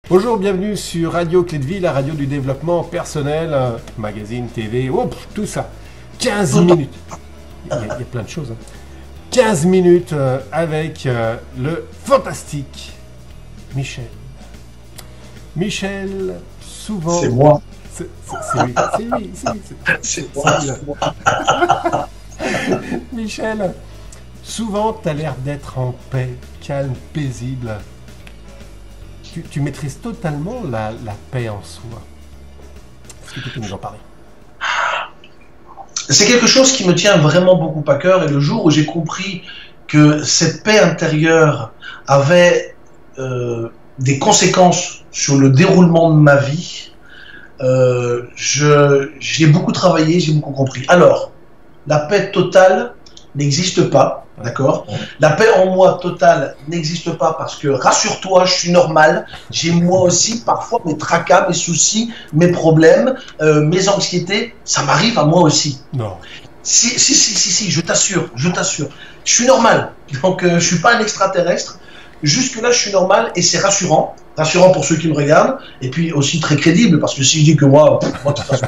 Bonjour, bienvenue sur Radio Clé de Vie, la radio du développement personnel, magazine, TV, tout ça. 15 minutes. Il y a plein de choses. 15 minutes avec le fantastique Michel. Michel, souvent... C'est moi. C'est lui. C'est moi. Michel, souvent tu as l'air d'être en paix, calme, paisible. Tu maîtrises totalement la paix en soi. Est-ce que tu peux nous en parler? C'est quelque chose qui me tient vraiment beaucoup à cœur, et le jour où j'ai compris que cette paix intérieure avait des conséquences sur le déroulement de ma vie, j'ai beaucoup travaillé, j'ai beaucoup compris. Alors, la paix totale n'existe pas, d'accord? La paix en moi totale n'existe pas parce que, rassure-toi, je suis normal. J'ai moi aussi parfois mes tracas, mes soucis, mes problèmes, mes anxiétés. Ça m'arrive à moi aussi. Non. Si, je t'assure. Je suis normal. Donc, je suis pas un extraterrestre. Jusque-là, je suis normal et c'est rassurant. Rassurant pour ceux qui me regardent, et puis aussi très crédible, parce que si je dis que moi de toute façon,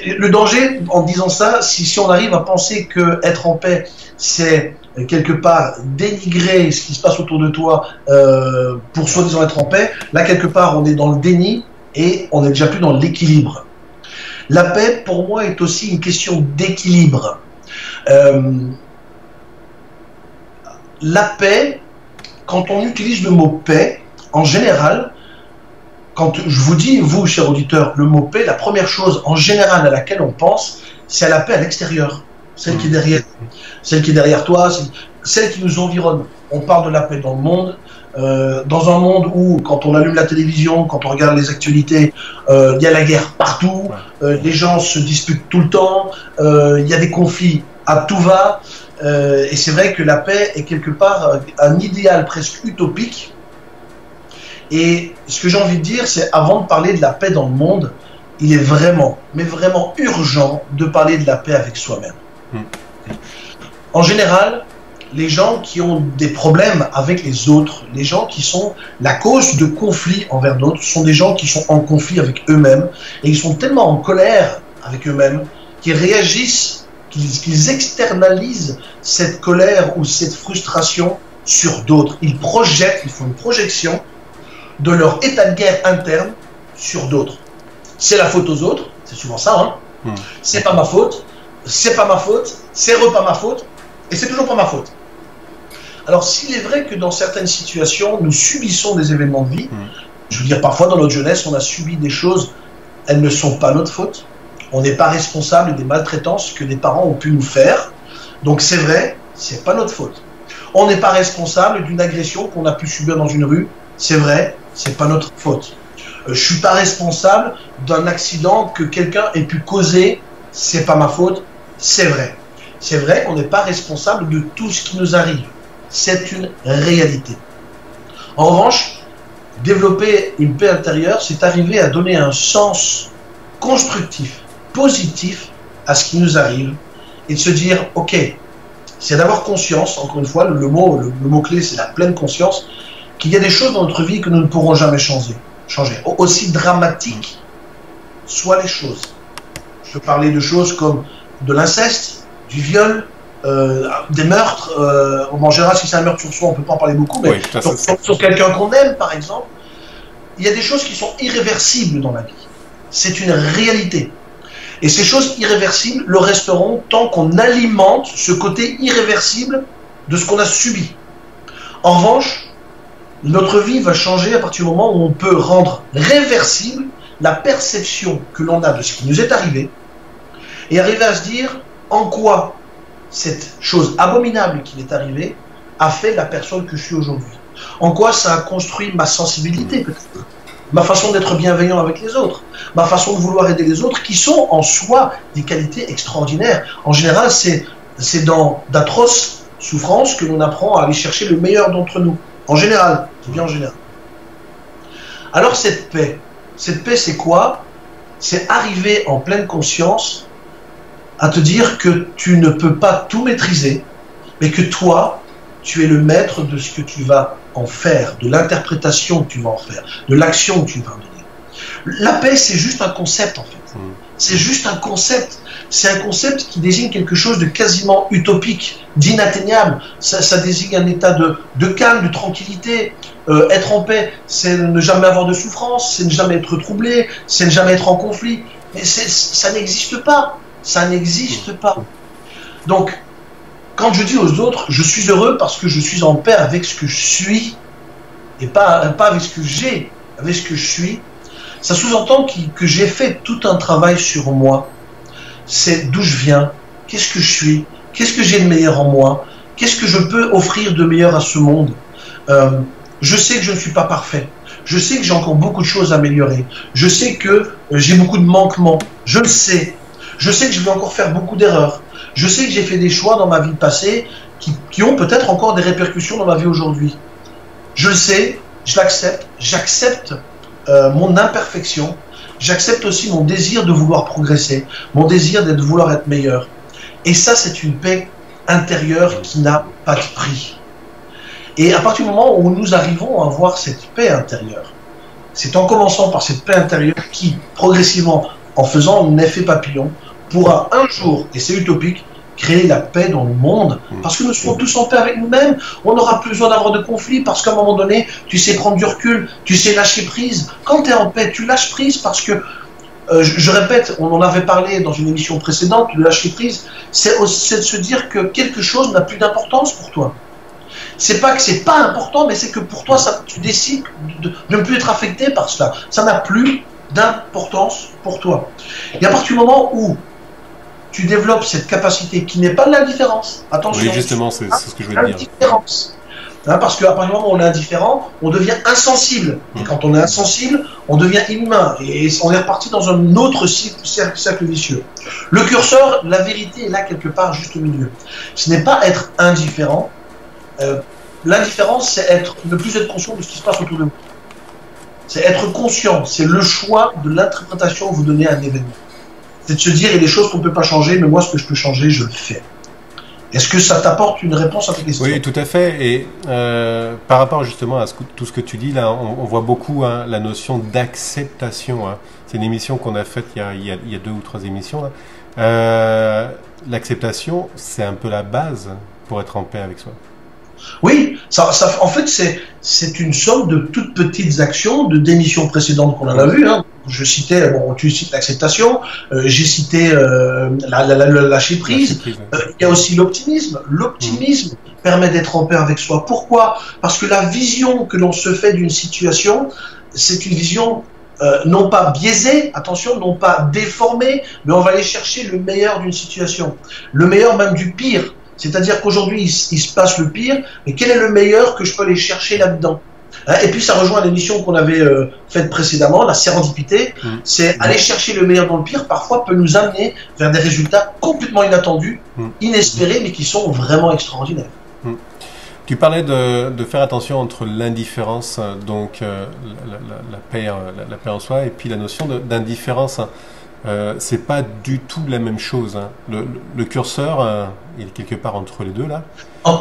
le danger, en disant ça, si on arrive à penser que être en paix, c'est quelque part dénigrer ce qui se passe autour de toi pour soi-disant être en paix, là, quelque part, on est dans le déni et on n'est déjà plus dans l'équilibre. La paix, pour moi, est aussi une question d'équilibre. La paix, quand on utilise le mot paix, en général, quand je vous dis, vous, chers auditeurs, le mot paix, la première chose en général à laquelle on pense, c'est à la paix à l'extérieur, celle qui est derrière toi, celle qui nous environne. On parle de la paix dans le monde, dans un monde où, quand on allume la télévision, quand on regarde les actualités, il y a la guerre partout, les gens se disputent tout le temps, il y a des conflits à tout va, et c'est vrai que la paix est quelque part un idéal presque utopique. Et ce que j'ai envie de dire, c'est avant de parler de la paix dans le monde, il est vraiment, mais vraiment urgent de parler de la paix avec soi-même. En général, les gens qui ont des problèmes avec les autres, les gens qui sont la cause de conflits envers d'autres, sont des gens qui sont en conflit avec eux-mêmes, et ils sont tellement en colère avec eux-mêmes qu'ils réagissent, qu'ils externalisent cette colère ou cette frustration sur d'autres. Ils projettent, ils font une projection de leur état de guerre interne sur d'autres. C'est la faute aux autres, c'est souvent ça, hein. C'est pas ma faute, c'est pas ma faute, c'est pas ma faute, et c'est toujours pas ma faute. Alors s'il est vrai que dans certaines situations, nous subissons des événements de vie, je veux dire, parfois dans notre jeunesse, on a subi des choses, elles ne sont pas notre faute, on n'est pas responsable des maltraitances que des parents ont pu nous faire, donc c'est vrai, c'est pas notre faute. On n'est pas responsable d'une agression qu'on a pu subir dans une rue, c'est vrai, c'est pas notre faute. Je suis pas responsable d'un accident que quelqu'un ait pu causer, c'est pas ma faute, c'est vrai. C'est vrai qu'on n'est pas responsable de tout ce qui nous arrive. C'est une réalité. En revanche, développer une paix intérieure, c'est arriver à donner un sens constructif, positif à ce qui nous arrive et de se dire, ok, c'est d'avoir conscience, encore une fois, le mot-clé, c'est la pleine conscience, qu'il y a des choses dans notre vie que nous ne pourrons jamais changer. Aussi dramatiques soient les choses. Je peux parler de choses comme de l'inceste, du viol, des meurtres. En général, si c'est un meurtre sur soi, on ne peut pas en parler beaucoup, mais sur quelqu'un qu'on aime, par exemple, il y a des choses qui sont irréversibles dans la vie. C'est une réalité. Et ces choses irréversibles le resteront tant qu'on alimente ce côté irréversible de ce qu'on a subi. En revanche, notre vie va changer à partir du moment où on peut rendre réversible la perception que l'on a de ce qui nous est arrivé et arriver à se dire en quoi cette chose abominable qui m'est arrivée a fait la personne que je suis aujourd'hui. En quoi ça a construit ma sensibilité peut-être, ma façon d'être bienveillant avec les autres, ma façon de vouloir aider les autres qui sont en soi des qualités extraordinaires. En général, c'est dans d'atroces souffrances que l'on apprend à aller chercher le meilleur d'entre nous. En général, c'est bien en général. Alors cette paix c'est quoi? C'est arriver en pleine conscience à te dire que tu ne peux pas tout maîtriser, mais que toi, tu es le maître de ce que tu vas en faire, de l'interprétation que tu vas en faire, de l'action que tu vas en donner. La paix, c'est juste un concept en fait. C'est juste un concept. C'est un concept qui désigne quelque chose de quasiment utopique, d'inatteignable. Ça désigne un état de calme, de tranquillité. Être en paix, c'est ne jamais avoir de souffrance, c'est ne jamais être troublé, c'est ne jamais être en conflit. Mais ça n'existe pas. Ça n'existe pas. Donc, quand je dis aux autres, je suis heureux parce que je suis en paix avec ce que je suis, et pas avec ce que j'ai, avec ce que je suis, ça sous-entend que j'ai fait tout un travail sur moi. C'est d'où je viens, qu'est-ce que je suis, qu'est-ce que j'ai de meilleur en moi, qu'est-ce que je peux offrir de meilleur à ce monde. Je sais que je ne suis pas parfait, je sais que j'ai encore beaucoup de choses à améliorer, je sais que j'ai beaucoup de manquements, je le sais. Je sais que je vais encore faire beaucoup d'erreurs. Je sais que j'ai fait des choix dans ma vie passée qui ont peut-être encore des répercussions dans ma vie aujourd'hui. Je le sais, je l'accepte, j'accepte mon imperfection, j'accepte aussi mon désir de vouloir progresser, mon désir de vouloir être meilleur. Et ça, c'est une paix intérieure qui n'a pas de prix. Et à partir du moment où nous arrivons à avoir cette paix intérieure, c'est en commençant par cette paix intérieure qui, progressivement, en faisant un effet papillon, pourra un jour, et c'est utopique, créer la paix dans le monde, parce que nous serons tous en paix avec nous-mêmes, on n'aura plus besoin d'avoir de conflits, parce qu'à un moment donné, tu sais prendre du recul, tu sais lâcher prise. Quand tu es en paix, tu lâches prise, parce que, je répète, on en avait parlé dans une émission précédente, le lâcher prise, c'est de se dire que quelque chose n'a plus d'importance pour toi. C'est pas que c'est pas important, mais c'est que pour toi, tu décides de ne plus être affecté par cela. Ça n'a plus d'importance pour toi. Et à partir du moment où tu développes cette capacité qui n'est pas de l'indifférence, attention. Oui, justement, c'est ce que je voulais dire. L'indifférence. Parce qu'à partir du moment où on est indifférent, on devient insensible. Et quand on est insensible, on devient inhumain. Et on est reparti dans un autre cercle vicieux. Le curseur, la vérité est là quelque part juste au milieu. Ce n'est pas être indifférent. L'indifférence, c'est ne plus être conscient de ce qui se passe autour de vous. C'est être conscient, c'est le choix de l'interprétation que vous donnez à un événement. C'est de se dire, il y a des choses qu'on ne peut pas changer, mais moi, ce que je peux changer, je le fais. Est-ce que ça t'apporte une réponse à ta question? Oui, tout à fait. Et par rapport justement à tout ce que tu dis, là, on voit beaucoup la notion d'acceptation. C'est une émission qu'on a faite il y a 2 ou 3 émissions. L'acceptation, c'est un peu la base pour être en paix avec soi. Oui, en fait, c'est une somme de toutes petites actions d'émissions précédentes qu'on en a vues. Je citais, tu cites l'acceptation, j'ai cité la lâcher prise. Il y a aussi l'optimisme. L'optimisme permet d'être en paix avec soi. Pourquoi? Parce que la vision que l'on se fait d'une situation, c'est une vision non pas biaisée, attention, non pas déformée, mais on va aller chercher le meilleur d'une situation, le meilleur même du pire. C'est-à-dire qu'aujourd'hui, il se passe le pire, mais quel est le meilleur que je peux aller chercher là-dedans? Et puis ça rejoint l'émission qu'on avait faite précédemment, la sérendipité. C'est aller chercher le meilleur dans le pire, parfois peut nous amener vers des résultats complètement inattendus, inespérés, mais qui sont vraiment extraordinaires. Tu parlais de faire attention entre l'indifférence, donc la paix en soi, et puis la notion d'indifférence. C'est pas du tout la même chose. Le curseur, il est quelque part entre les deux là.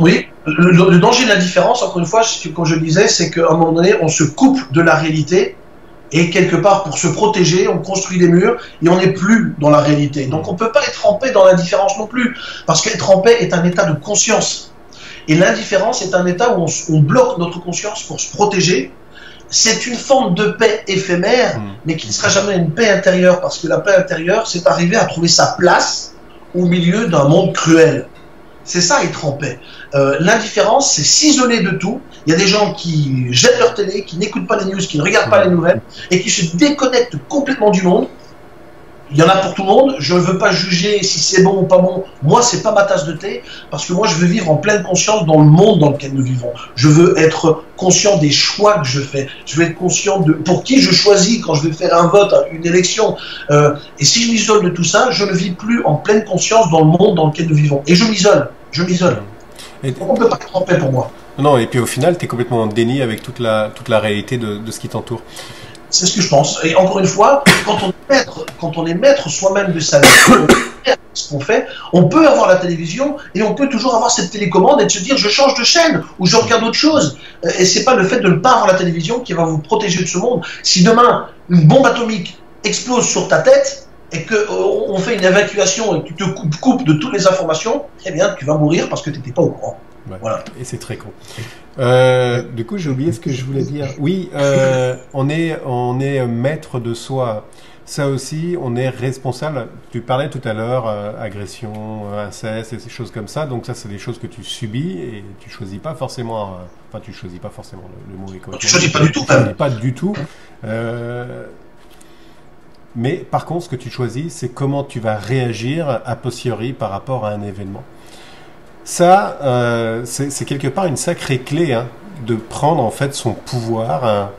Oui, le danger de l'indifférence, encore une fois, comme je le disais, c'est qu'à un moment donné, on se coupe de la réalité et quelque part, pour se protéger, on construit des murs et on n'est plus dans la réalité. Donc on ne peut pas être en paix dans l'indifférence non plus, parce qu'être en paix est un état de conscience. Et l'indifférence est un état où on bloque notre conscience pour se protéger. C'est une forme de paix éphémère, mais qui ne sera jamais une paix intérieure, parce que la paix intérieure, c'est arriver à trouver sa place au milieu d'un monde cruel. C'est ça, être en paix. L'indifférence, c'est s'isoler de tout. Il y a des gens qui jettent leur télé, qui n'écoutent pas les news, qui ne regardent pas les nouvelles, et qui se déconnectent complètement du monde. Il y en a pour tout le monde. Je ne veux pas juger si c'est bon ou pas bon. Moi, c'est pas ma tasse de thé, parce que moi, je veux vivre en pleine conscience dans le monde dans lequel nous vivons. Je veux être conscient des choix que je fais. Je veux être conscient de pour qui je choisis quand je vais faire un vote, une élection. Et si je m'isole de tout ça, je ne vis plus en pleine conscience dans le monde dans lequel nous vivons. Et je m'isole. Je m'isole. On ne peut pas être en paix pour moi. Non, et puis au final, tu es complètement en déni avec toute la réalité de ce qui t'entoure. C'est ce que je pense. Et encore une fois, quand on est maître soi-même de sa vie, ce qu'on fait, on peut avoir la télévision et on peut toujours avoir cette télécommande et de se dire je change de chaîne ou je regarde autre chose. Et c'est pas le fait de ne pas avoir la télévision qui va vous protéger de ce monde. Si demain une bombe atomique explose sur ta tête et qu'on fait une évacuation et que tu te coupes de toutes les informations, eh bien tu vas mourir parce que tu n'étais pas au courant. Ouais. Voilà. Et c'est très con. Du coup, j'ai oublié ce que je voulais dire. Oui, on est maître de soi. Ça aussi, on est responsable. Tu parlais tout à l'heure, agression, inceste et ces choses comme ça. Donc ça, c'est des choses que tu subis et tu choisis pas forcément. Enfin, tu choisis pas forcément. Le mot est correct. Tu choisis pas du tout. Tu choisis pas du tout. Mais par contre, ce que tu choisis, c'est comment tu vas réagir a posteriori par rapport à un événement. Ça, c'est quelque part une sacrée clé, hein, de prendre en fait son pouvoir. Hein.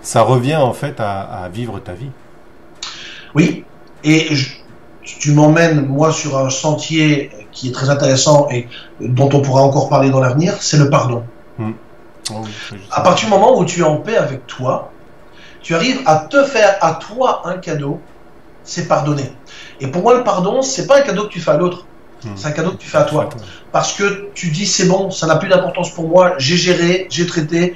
Ça revient en fait à vivre ta vie. Oui, et tu m'emmènes moi sur un sentier qui est très intéressant et dont on pourra encore parler dans l'avenir, c'est le pardon. Oh oui, à partir du moment où tu es en paix avec toi, tu arrives à te faire à toi un cadeau, c'est pardonner. Et pour moi, le pardon, c'est pas un cadeau que tu fais à l'autre. C'est un cadeau que tu fais à toi. Parce que tu dis c'est bon, ça n'a plus d'importance pour moi, j'ai géré, j'ai traité,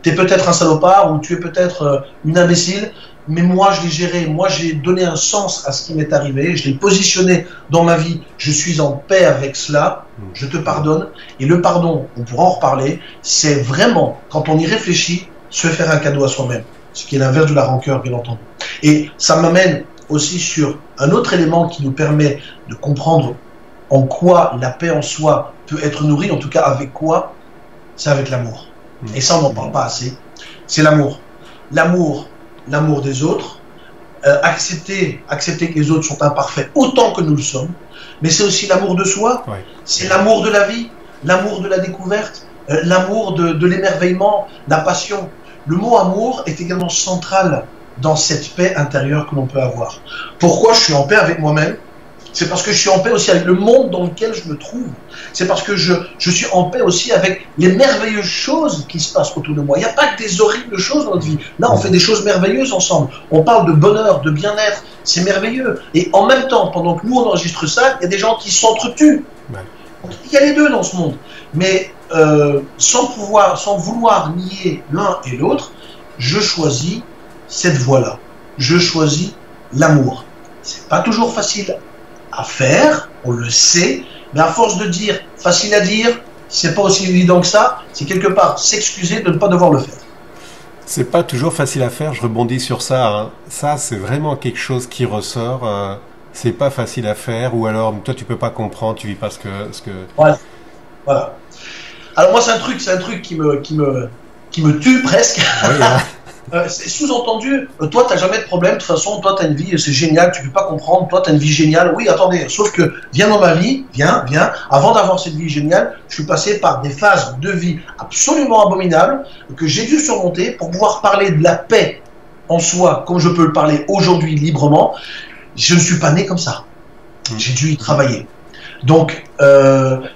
t'es peut-être un salopard ou tu es peut-être une imbécile, mais moi je l'ai géré, moi j'ai donné un sens à ce qui m'est arrivé, je l'ai positionné dans ma vie, je suis en paix avec cela, je te pardonne. Et le pardon, on pourra en reparler, c'est vraiment, quand on y réfléchit, se faire un cadeau à soi-même. Ce qui est l'inverse de la rancœur, bien entendu. Et ça m'amène aussi sur un autre élément qui nous permet de comprendre en quoi la paix en soi peut être nourrie, en tout cas avec quoi, c'est avec l'amour. Et ça, on n'en parle pas assez. C'est l'amour. L'amour des autres, accepter que les autres sont imparfaits autant que nous le sommes, mais c'est aussi l'amour de soi, c'est l'amour de la vie, l'amour de la découverte, l'amour de l'émerveillement, la passion. Le mot amour est également central dans cette paix intérieure que l'on peut avoir. Pourquoi je suis en paix avec moi-même? C'est parce que je suis en paix aussi avec le monde dans lequel je me trouve. C'est parce que je suis en paix aussi avec les merveilleuses choses qui se passent autour de moi. Il n'y a pas que des horribles choses dans notre vie. Là, on fait des choses merveilleuses ensemble. On parle de bonheur, de bien-être. C'est merveilleux. Et en même temps, pendant que nous, on enregistre ça, il y a des gens qui s'entretuent. Donc, il y a les deux dans ce monde. Mais sans vouloir nier l'un et l'autre, je choisis cette voie-là. Je choisis l'amour. C'est pas toujours facile à faire, on le sait, mais à force de dire, facile à dire, c'est pas aussi évident que ça, c'est quelque part s'excuser de ne pas devoir le faire. C'est pas toujours facile à faire, je rebondis sur ça. Hein. Ça, c'est vraiment quelque chose qui ressort. C'est pas facile à faire, ou alors toi tu peux pas comprendre, tu vis pas ce que... Voilà. Alors moi c'est un truc qui me tue presque. Oui, hein. C'est sous-entendu, toi t'as jamais de problème, de toute façon toi t'as une vie, c'est génial, tu peux pas comprendre, toi t'as une vie géniale. Oui, attendez, sauf que viens dans ma vie, viens, avant d'avoir cette vie géniale, je suis passé par des phases de vie absolument abominables que j'ai dû surmonter pour pouvoir parler de la paix en soi, comme je peux le parler aujourd'hui librement. Je ne suis pas né comme ça, j'ai dû y travailler. Donc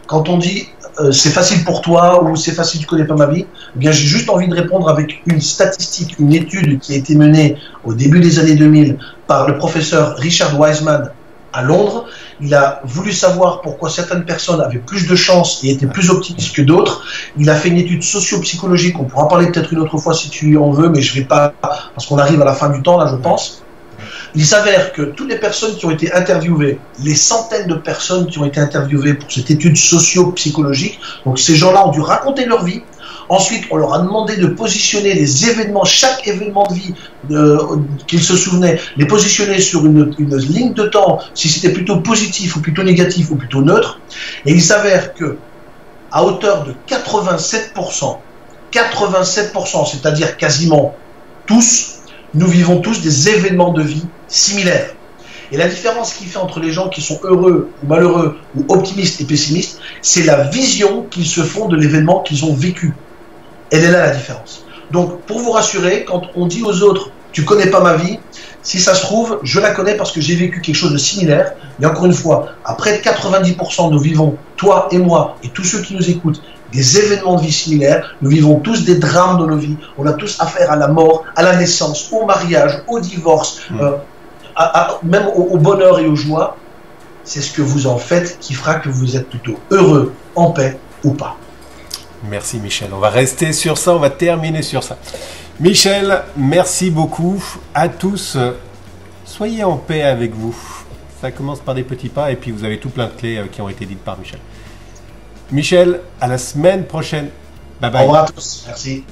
quand on dit c'est facile pour toi ou c'est facile, tu connais pas ma vie, eh bien j'ai juste envie de répondre avec une statistique, une étude qui a été menée au début des années 2000 par le professeur Richard Wiseman à Londres. Il a voulu savoir pourquoi certaines personnes avaient plus de chance et étaient plus optimistes que d'autres. Il a fait une étude socio-psychologique, on pourra parler peut-être une autre fois si tu en veux, mais je vais pas, parce qu'on arrive à la fin du temps là je pense. Il s'avère que toutes les personnes qui ont été interviewées, les centaines de personnes qui ont été interviewées pour cette étude socio-psychologique, donc ces gens-là ont dû raconter leur vie. Ensuite, on leur a demandé de positionner les événements, chaque événement de vie qu'ils se souvenaient, les positionner sur une ligne de temps, si c'était plutôt positif ou plutôt négatif ou plutôt neutre. Et il s'avère que, à hauteur de 87%, c'est-à-dire quasiment tous, nous vivons tous des événements de vie similaires. Et la différence qu'il fait entre les gens qui sont heureux ou malheureux, ou optimistes et pessimistes, c'est la vision qu'ils se font de l'événement qu'ils ont vécu. Elle est là la différence. Donc, pour vous rassurer, quand on dit aux autres, tu connais pas ma vie, si ça se trouve, je la connais parce que j'ai vécu quelque chose de similaire. Et encore une fois, à près de 90%, nous vivons, toi et moi, et tous ceux qui nous écoutent, des événements de vie similaires. Nous vivons tous des drames dans nos vies. On a tous affaire à la mort, à la naissance, au mariage, au divorce, même au bonheur et aux joies. c'est ce que vous en faites qui fera que vous êtes plutôt heureux, en paix ou pas. Merci Michel, on va rester sur ça, on va terminer sur ça. Michel, merci beaucoup à tous. Soyez en paix avec vous. Ça commence par des petits pas et puis vous avez tout plein de clés qui ont été dites par Michel. Michel, à la semaine prochaine. Bye bye. Au revoir à tous. Merci.